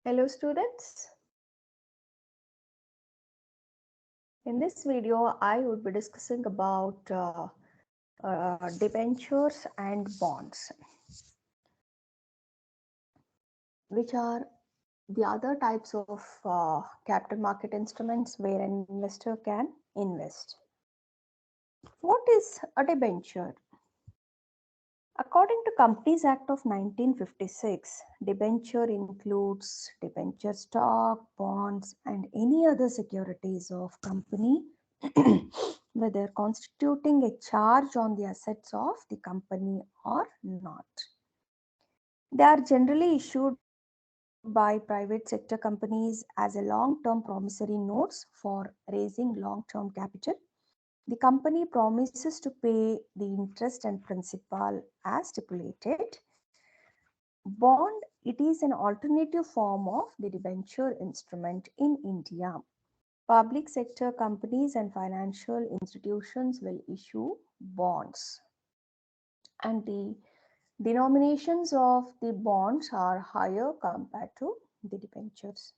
Hello students, in this video I would be discussing about debentures and bonds, which are the other types of capital market instruments where an investor can invest. What is a debenture? According to Companies Act of 1956, debenture includes debenture stock, bonds, and any other securities of company, whether constituting a charge on the assets of the company or not. They are generally issued by private sector companies as a long-term promissory notes for raising long-term capital. The company promises to pay the interest and principal as stipulated. Bond, it is an alternative form of the debenture instrument in India. Public sector companies and financial institutions will issue bonds, and the denominations of the bonds are higher compared to the debentures.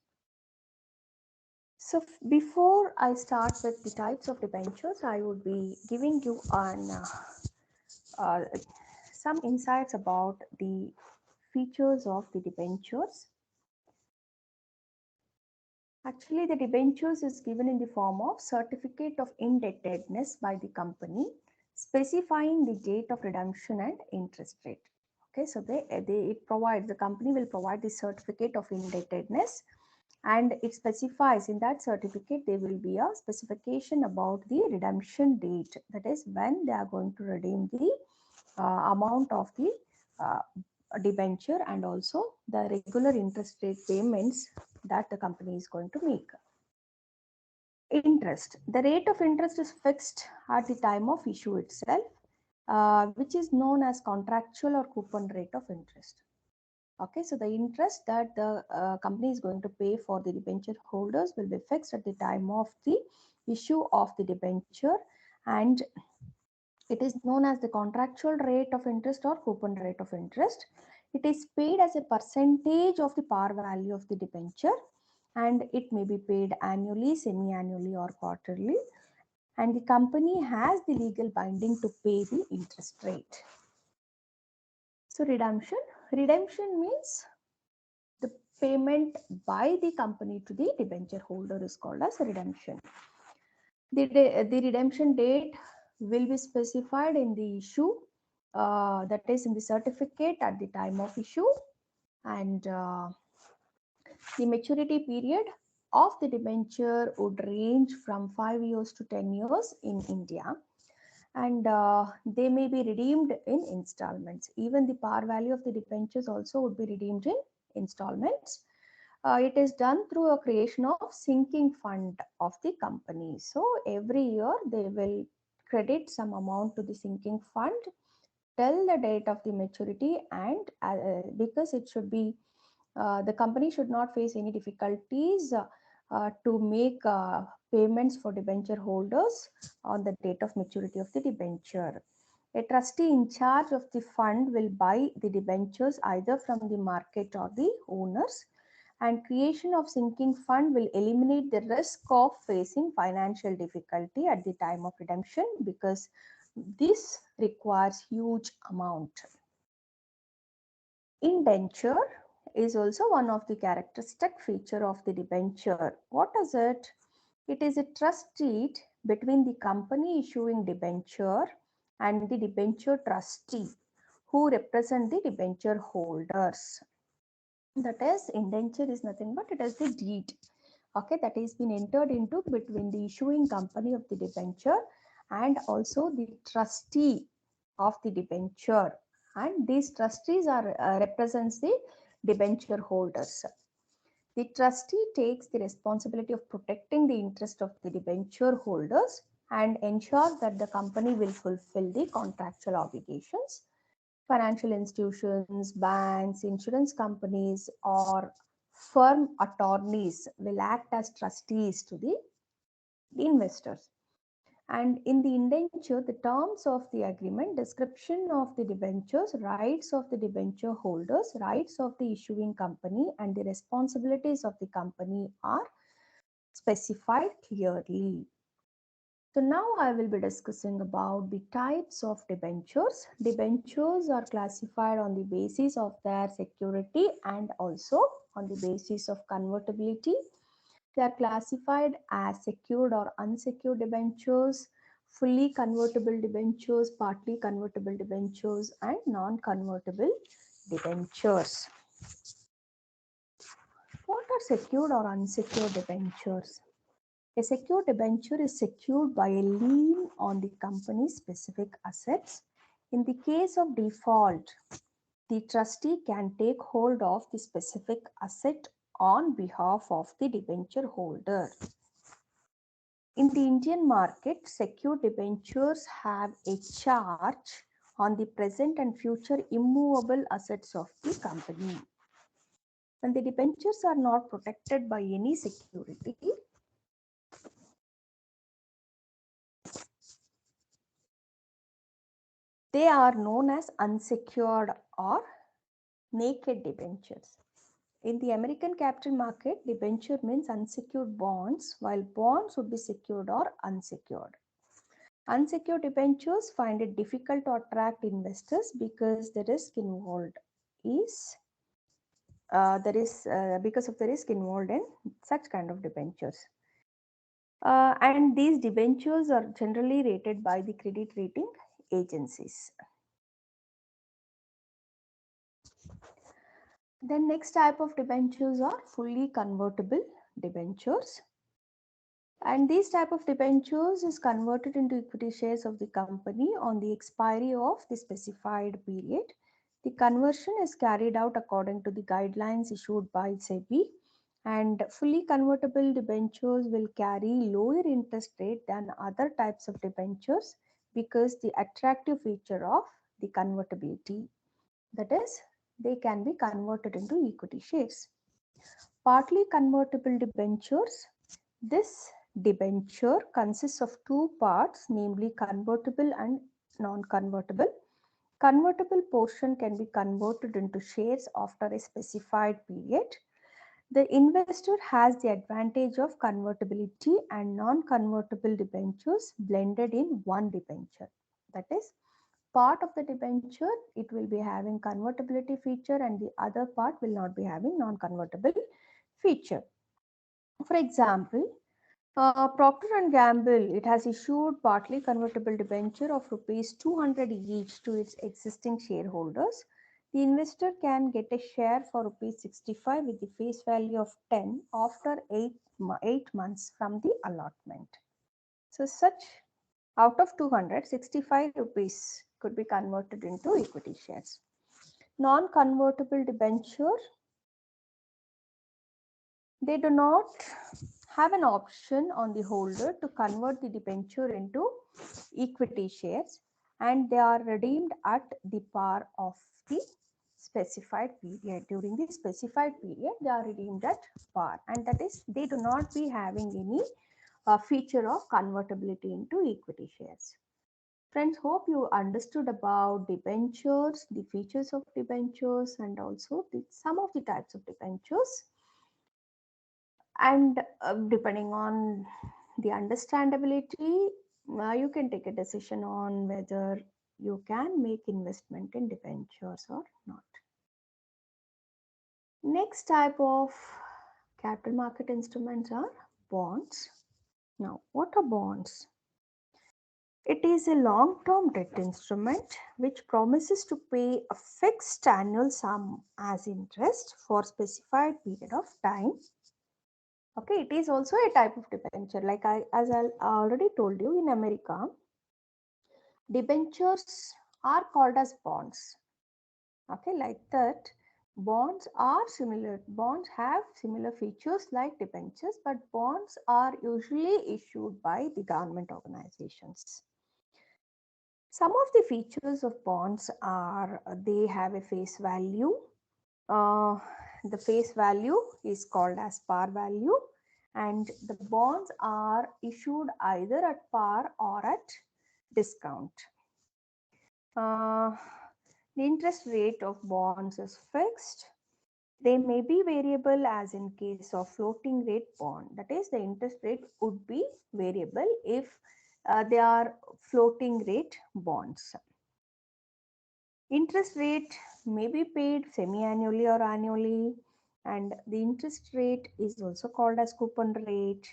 So before I start with the types of debentures, I would be giving you uh, some insights about the features of the debentures. Actually, the debentures is given in the form of certificate of indebtedness by the company, specifying the date of redemption and interest rate. Okay, so the company will provide the certificate of indebtedness, and it specifies in that certificate there will be a specification about the redemption date, that is when they are going to redeem the amount of the uh, debenture, and also the regular interest rate payments that the company is going to make. Interest. The rate of interest is fixed at the time of issue itself, which is known as contractual or coupon rate of interest. Okay, so the interest that the company is going to pay for the debenture holders will be fixed at the time of the issue of the debenture, and it is known as the contractual rate of interest or coupon rate of interest. It is paid as a percentage of the par value of the debenture, and it may be paid annually, semi-annually, or quarterly. And the company has the legal binding to pay the interest rate. So redemption. Redemption means the payment by the company to the debenture holder is called as redemption. The redemption date will be specified in the issue, that is in the certificate at the time of issue, and the maturity period of the debenture would range from 5 years to 10 years in India, and they may be redeemed in installments. Even the par value of the debentures also would be redeemed in installments. It is done through a creation of sinking fund of the company. So every year they will credit some amount to the sinking fund till the date of the maturity, and because it should be the company should not face any difficulties to make payments for debenture holders on the date of maturity of the debenture. A trustee in charge of the fund will buy the debentures either from the market or the owners, and creation of sinking fund will eliminate the risk of facing financial difficulty at the time of redemption, because this requires huge amount. Indenture is also one of the characteristic feature of the debenture. What is it? It is a trust deed between the company issuing debenture and the debenture trustee who represent the debenture holders. That is, indenture is nothing but it is the deed, okay, that is been entered into between the issuing company of the debenture and also the trustee of the debenture, and these trustees are represents the debenture holders. The trustee takes the responsibility of protecting the interest of the debenture holders and ensures that the company will fulfill the contractual obligations. Financial institutions, banks, insurance companies, or firm attorneys will act as trustees to the investors. And in the indenture, the terms of the agreement, description of the debentures, rights of the debenture holders, rights of the issuing company, and the responsibilities of the company are specified clearly. So now I will be discussing about the types of debentures. Debentures are classified on the basis of their security and also on the basis of convertibility. They are classified as secured or unsecured debentures, fully convertible debentures, partly convertible debentures, and non-convertible debentures. What are secured or unsecured debentures? A secured debenture is secured by a lien on the company's specific assets. In the case of default, the trustee can take hold of the specific asset on behalf of the debenture holder. In the Indian market, secured debentures have a charge on the present and future immovable assets of the company. When the debentures are not protected by any security, they are known as unsecured or naked debentures. In the American capital market, debenture means unsecured bonds, while bonds would be secured or unsecured. Unsecured debentures find it difficult to attract investors because the risk involved is because of the risk involved in such kind of debentures. And these debentures are generally rated by the credit rating agencies. Then next type of debentures are fully convertible debentures. And these type of debentures is converted into equity shares of the company on the expiry of the specified period. The conversion is carried out according to the guidelines issued by SEBI, and fully convertible debentures will carry lower interest rate than other types of debentures because the attractive feature of the convertibility, that is, they can be converted into equity shares. Partly convertible debentures. This debenture consists of two parts, namely convertible and non-convertible. Convertible portion can be converted into shares after a specified period. The investor has the advantage of convertibility and non-convertible debentures blended in one debenture. That is, part of the debenture it will be having convertibility feature and the other part will not be having non-convertible feature. For example, Procter and Gamble, it has issued partly convertible debenture of rupees 200 each to its existing shareholders. The investor can get a share for rupees 65 with the face value of 10 after 8 months from the allotment. So such out of 200, 65 rupees could be converted into equity shares. Non-convertible debenture, they do not have an option on the holder to convert the debenture into equity shares, and they are redeemed at the par of the specified period. During the specified period, they are redeemed at par, and that is, they do not be having any feature of convertibility into equity shares. Friends, hope you understood about debentures, the features of debentures, and also some of the types of debentures. And depending on the understandability, you can take a decision on whether you can make investment in debentures or not. Next type of capital market instruments are bonds. Now, what are bonds? It is a long-term debt instrument which promises to pay a fixed annual sum as interest for specified period of time. Okay, it is also a type of debenture. Like as I already told you, in America, debentures are called as bonds. Okay, like that, bonds are similar. Bonds have similar features like debentures, but bonds are usually issued by the government organizations. Some of the features of bonds are they have a face value. Uh, the face value is called as par value, and the bonds are issued either at par or at discount. Uh, the interest rate of bonds is fixed. They may be variable as in case of floating rate bond. That is, the interest rate would be variable if they are floating rate bonds. Interest rate may be paid semi-annually or annually, and the interest rate is also called as coupon rate,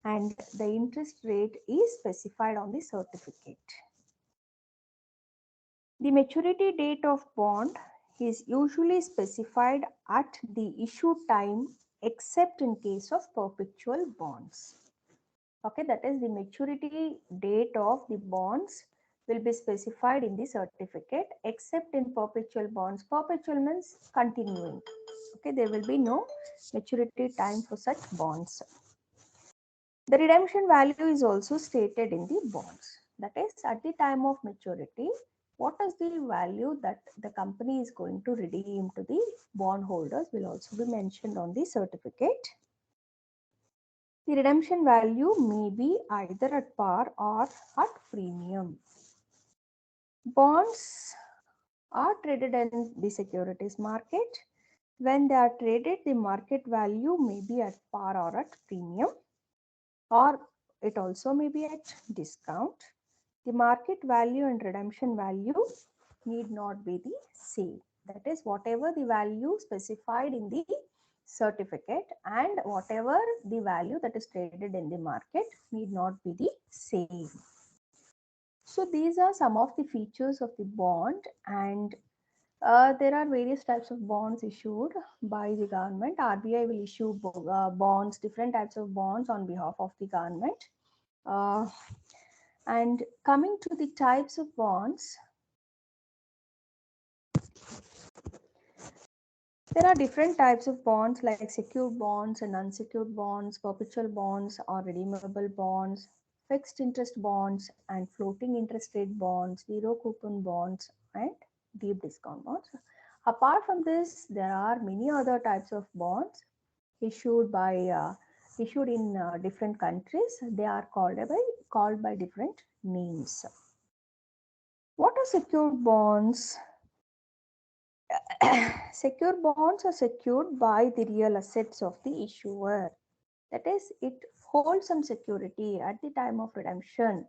and the interest rate is specified on the certificate. The maturity date of bond is usually specified at the issue time except in case of perpetual bonds. Okay, that is, the maturity date of the bonds will be specified in the certificate except in perpetual bonds. Perpetual means continuing. Okay, there will be no maturity time for such bonds. The redemption value is also stated in the bonds. That is, at the time of maturity, what is the value that the company is going to redeem to the bondholders will also be mentioned on the certificate. The redemption value may be either at par or at premium. Bonds are traded in the securities market. When they are traded, the market value may be at par or at premium, or it also may be at discount. The market value and redemption value need not be the same. That is, whatever the value specified in the certificate and whatever the value that is traded in the market need not be the same. So these are some of the features of the bond, and there are various types of bonds issued by the government. RBI will issue bonds, different types of bonds on behalf of the government. Uh, and coming to the types of bonds, there are different types of bonds like secured bonds and unsecured bonds, perpetual bonds or redeemable bonds, fixed interest bonds and floating interest rate bonds, zero coupon bonds and deep discount bonds. Apart from this, there are many other types of bonds issued issued in different countries. They are called by different names. What are secured bonds? Secured bonds are secured by the real assets of the issuer. That is, it holds some security at the time of redemption.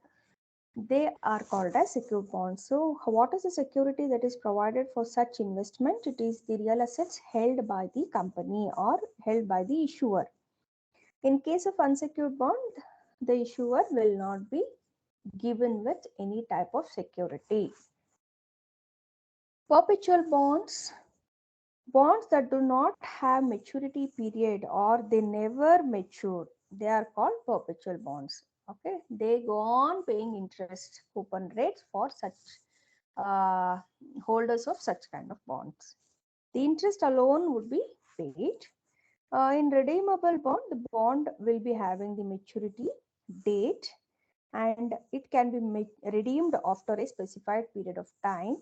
They are called as secured bonds. So, what is the security that is provided for such investment? It is the real assets held by the company or held by the issuer. In case of unsecured bond, the issuer will not be given with any type of security. Perpetual bonds. Bonds that do not have maturity period or they never mature, they are called perpetual bonds. Okay, they go on paying interest coupon rates for such uh, holders of such kind of bonds. The interest alone would be paid. In redeemable bond, the bond will be having the maturity date and it can be redeemed after a specified period of time,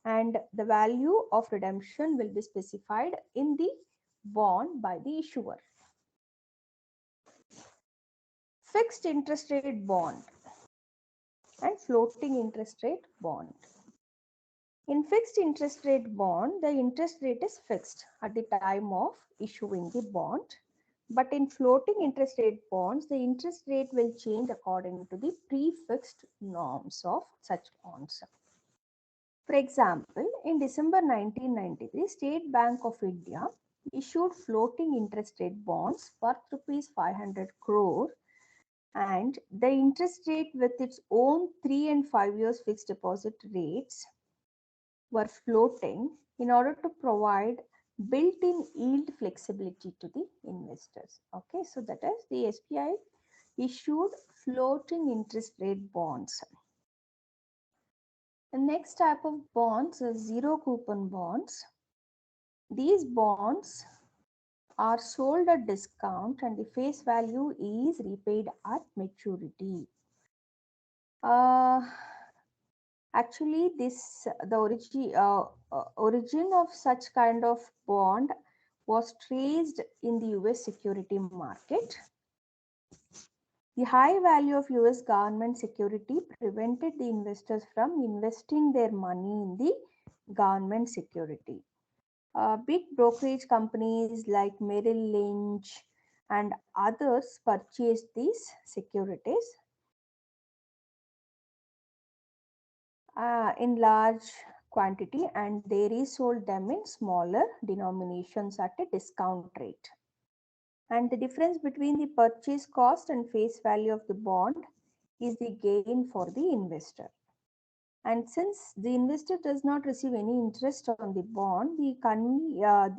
and the value of redemption will be specified in the bond by the issuer. Fixed interest rate bond and floating interest rate bond. In fixed interest rate bond, the interest rate is fixed at the time of issuing the bond. But in floating interest rate bonds, the interest rate will change according to the prefixed norms of such bonds. For example, in December 1993, State Bank of India issued floating interest rate bonds worth rupees 500 crore, and the interest rate with its own 3 and 5 years fixed deposit rates were floating in order to provide built-in yield flexibility to the investors. Okay, so that is, the SBI issued floating interest rate bonds. The next type of bonds is zero coupon bonds. These bonds are sold at discount and the face value is repaid at maturity. Actually, the origin of such kind of bond was traced in the US security market. The high value of US government security prevented the investors from investing their money in the government security. Big brokerage companies like Merrill Lynch and others purchased these securities in large quantity and they resold them in smaller denominations at a discount rate. And the difference between the purchase cost and face value of the bond is the gain for the investor. And since the investor does not receive any interest on the bond, the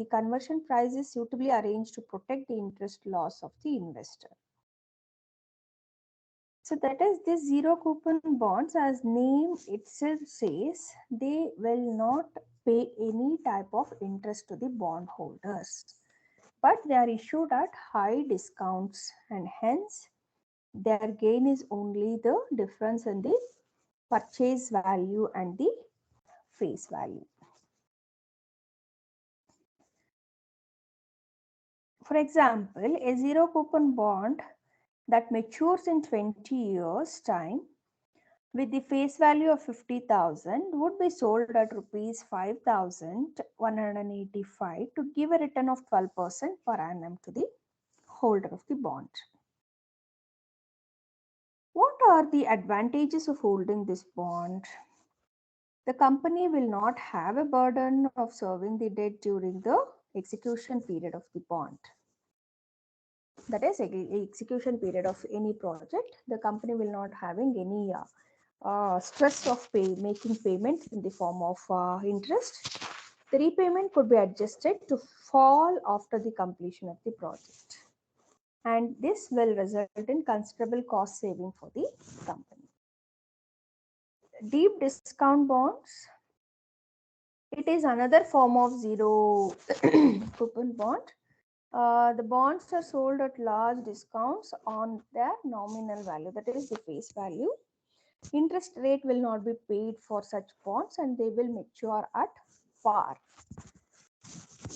conversion price is suitably arranged to protect the interest loss of the investor. So that is the zero coupon bonds, as name itself says, they will not pay any type of interest to the bondholders, but they are issued at high discounts and hence their gain is only the difference in the purchase value and the face value. For example, a zero coupon bond that matures in 20 years time with the face value of 50,000 would be sold at rupees 5,185 to give a return of 12% per annum to the holder of the bond. What are the advantages of holding this bond? The company will not have a burden of serving the debt during the execution period of the bond. That is, execution period of any project, the company will not having any stress of making payments in the form of interest. The repayment could be adjusted to fall after the completion of the project. And this will result in considerable cost saving for the company. Deep discount bonds. It is another form of zero coupon bond. The bonds are sold at large discounts on their nominal value, that is the face value. Interest rate will not be paid for such bonds and they will mature at par.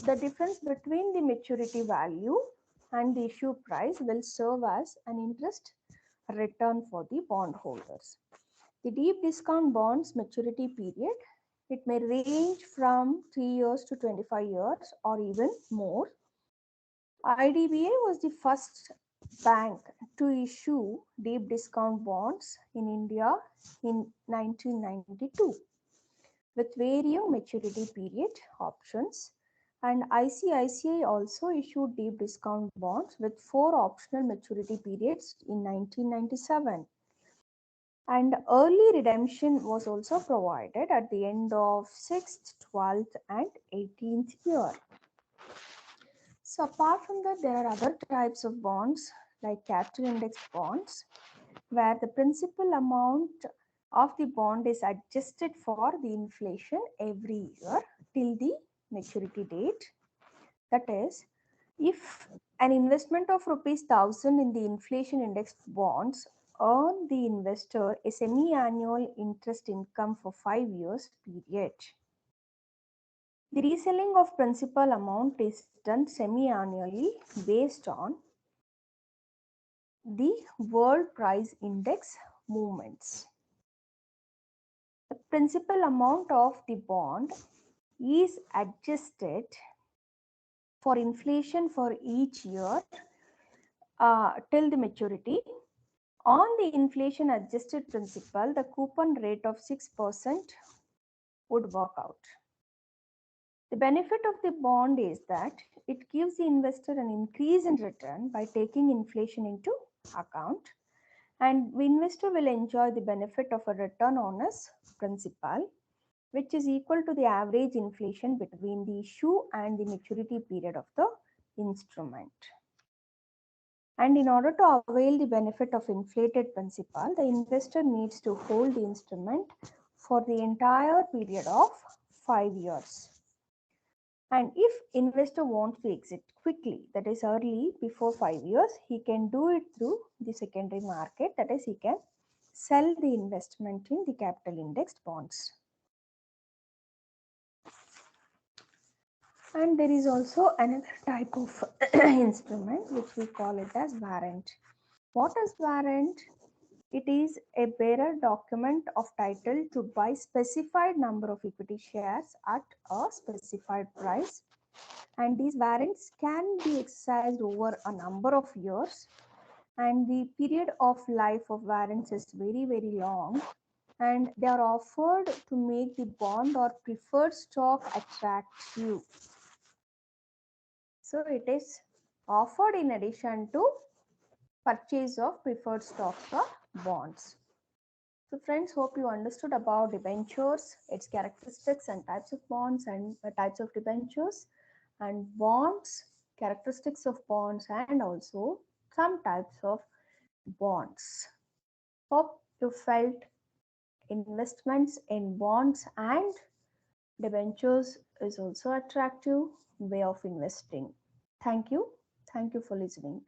The difference between the maturity value and the issue price will serve as an interest return for the bondholders. The deep discount bonds maturity period, it may range from 3 years to 25 years or even more. IDBI was the first bank to issue deep discount bonds in India in 1992 with varying maturity period options, and ICICI also issued deep discount bonds with 4 optional maturity periods in 1997. And early redemption was also provided at the end of 6th, 12th and 18th year. So apart from that, there are other types of bonds like capital index bonds, where the principal amount of the bond is adjusted for the inflation every year till the maturity date. That is, if an investment of rupees 1000 in the inflation indexed bonds earn the investor a semi-annual interest income for 5 years period. The reselling of principal amount is done semi-annually based on the world price index movements. The principal amount of the bond is adjusted for inflation for each year till the maturity. On the inflation adjusted principal, the coupon rate of 6% would work out. The benefit of the bond is that it gives the investor an increase in return by taking inflation into account, and the investor will enjoy the benefit of a return on his principal, which is equal to the average inflation between the issue and the maturity period of the instrument. And in order to avail the benefit of inflated principal, the investor needs to hold the instrument for the entire period of 5 years. And if investor wants to exit quickly, that is early before 5 years, he can do it through the secondary market, that is he can sell the investment in the capital indexed bonds. And there is also another type of instrument which we call it as warrant. What is warrant? It is a bearer document of title to buy specified number of equity shares at a specified price, and these warrants can be exercised over a number of years, and the period of life of warrants is very long, and they are offered to make the bond or preferred stock attractive. So it is offered in addition to purchase of preferred stocks or bonds. So friends, hope you understood about debentures, its characteristics and types of bonds and types of debentures, and bonds, characteristics of bonds, and also some types of bonds. Hope you felt investments in bonds and debentures is also attractive way of investing. Thank you. Thank you for listening.